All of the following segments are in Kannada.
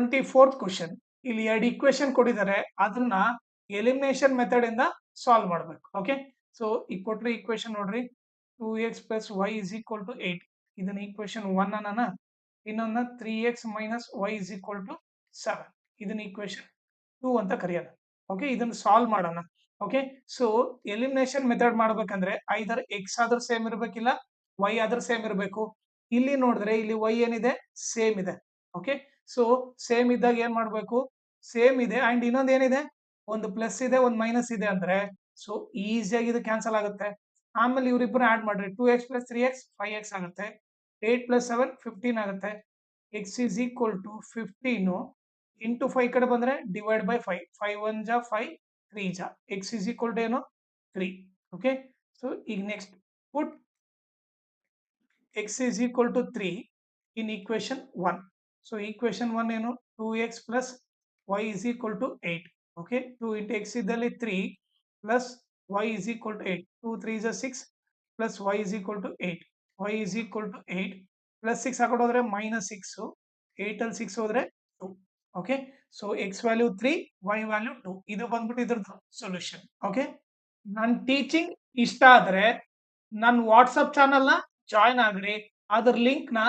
24th question. ಇಲ್ಲಿ 2 ಈಕ್ವೇಷನ್ ಕೊಟ್ಟಿದ್ದಾರೆ, ಅದನ್ನ ಎಲಿಮಿನೇಷನ್ ಮೆಥಡ್ ಇಂದ ಸಾಲ್ವ್ ಮಾಡಬೇಕು. ಓಕೆ, ಸೊ ಈ ಕೊಟ್ಟರೆ ಈಕ್ವೇಷನ್ ನೋಡ್ರಿ, 2x + y = 8. ಇದನ್ನ ಈಕ್ವೇಷನ್ 1 ಅನ್ನ, ಇನ್ನೊಂದ 3x - y = 7. ಇದನ್ನ ಈಕ್ವೇಷನ್ 2 ಅಂತ ಕರೆಯೋಣ. ಓಕೆ, ಇದನ್ನ ಸಾಲ್ವ್ ಮಾಡೋಣ. ಓಕೆ, ಸೊ ಎಲಿಮಿನೇಷನ್ ಮೆಥಡ್ ಮಾಡ್ಬೇಕಂದ್ರೆ ಐದರ್ x ಆದ್ರೂ ಸೇಮ್ ಇರಬೇಕಿಲ್ಲ, y ಆದ್ರೂ ಸೇಮ್ ಇರಬೇಕು. ಇಲ್ಲಿ ನೋಡಿದ್ರೆ ಇಲ್ಲಿ y ಏನಿದೆ, ಸೇಮ್ ಇದೆ. ಓಕೆ, ಸೊ ಸೇಮ್ ಇದ್ದಾಗ ಏನ್ ಮಾಡ್ಬೇಕು, ಸೇಮ್ ಇದೆ ಅಂಡ್ ಇನ್ನೊಂದು ಏನಿದೆ, ಒಂದು ಪ್ಲಸ್ ಇದೆ ಒಂದು ಮೈನಸ್ ಇದೆ ಅಂದ್ರೆ ಸೊ ಈಸಿಯಾಗಿ ಇದು ಕ್ಯಾನ್ಸಲ್ ಆಗುತ್ತೆ. ಆಮೇಲೆ ಇವರಿಬ್ಬರು ಆಡ್ ಮಾಡ್ರಿ, 2x + 3x 5x ಆಗುತ್ತೆ, 8 + 7 15 ಆಗುತ್ತೆ. x = 15 ಇಂಟು 5 ಕಡೆ ಬಂದ್ರೆ ಡಿವೈಡ್ ಬೈ 5, 5 1 ಜಾ 5 3 ಜಾ, x = ಏನು 3. ಓಕೆ, ಸೊ ಈಗ next put x = 3 in equation 1. So equation 1 ಏನು, 2x + y = 8. Okay, 2 into x ಇದ್ದಲ್ಲಿ 3 plus y = 8, 2 3 is 6 plus y = 8, y = 8 plus 6 ಹಾಕೊಂಡು ಹೋದ್ರೆ -6, 8 ಅಲ್ಲಿ 6 ಹೋದ್ರೆ 2. Okay, so x value 3, y value 2. ಇದು ಬಂದ್ಬಿಟ್ಟು ಇದ್ರದ್ದು ಸೊಲ್ಯೂಷನ್. ಓಕೆ, ನನ್ನ ಟೀಚಿಂಗ್ ಇಷ್ಟ ಆದ್ರೆ ನನ್ನ ವಾಟ್ಸಪ್ ಚಾನಲ್ ನ ಜಾಯ್ನ್ ಆಗ್ರಿ. ಅದ್ರ ಲಿಂಕ್ ನ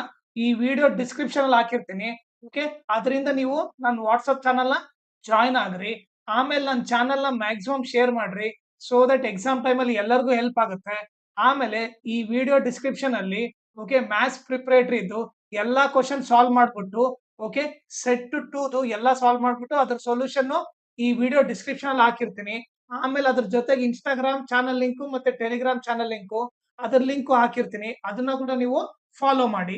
ಈ ವಿಡಿಯೋ ಡಿಸ್ಕ್ರಿಪ್ಷನ್ ಅಲ್ಲಿ ಹಾಕಿರ್ತೀನಿ. ಓಕೆ, ಅದರಿಂದ ನೀವು ನನ್ನ ವಾಟ್ಸಪ್ ಚಾನಲ್ ನ ಜಾಯ್ನ್ ಆಗ್ರಿ. ಆಮೇಲೆ ನನ್ನ ಚಾನಲ್ ನ ಮ್ಯಾಕ್ಸಿಮಮ್ ಶೇರ್ ಮಾಡ್ರಿ, ಸೋ ದಟ್ ಎಕ್ಸಾಮ್ ಟೈಮ್ ಅಲ್ಲಿ ಎಲ್ಲರಿಗೂ ಹೆಲ್ಪ್ ಆಗುತ್ತೆ. ಆಮೇಲೆ ಈ ವಿಡಿಯೋ ಡಿಸ್ಕ್ರಿಪ್ಷನ್ ಅಲ್ಲಿ ಓಕೆ ಮ್ಯಾಥ್ಸ್ ಪ್ರಿಪರೇಟರಿ ಇದ್ದು ಎಲ್ಲಾ ಕ್ವಶನ್ ಸಾಲ್ವ್ ಮಾಡ್ಬಿಟ್ಟು ಓಕೆ ಸೆಟ್ ಟು ಎಲ್ಲಾ ಸಾಲ್ವ್ ಮಾಡ್ಬಿಟ್ಟು ಅದ್ರ ಸೊಲ್ಯೂಷನ್ ಈ ವಿಡಿಯೋ ಡಿಸ್ಕ್ರಿಪ್ಷನ್ ಅಲ್ಲಿ ಹಾಕಿರ್ತೀನಿ. ಆಮೇಲೆ ಅದ್ರ ಜೊತೆಗೆ ಇನ್ಸ್ಟಾಗ್ರಾಮ್ ಚಾನಲ್ ಲಿಂಕು ಮತ್ತೆ ಟೆಲಿಗ್ರಾಮ್ ಚಾನಲ್ ಲಿಂಕು, ಅದ್ರ ಲಿಂಕು ಹಾಕಿರ್ತೀನಿ. ಅದನ್ನ ಕೂಡ ನೀವು ಫಾಲೋ ಮಾಡಿ.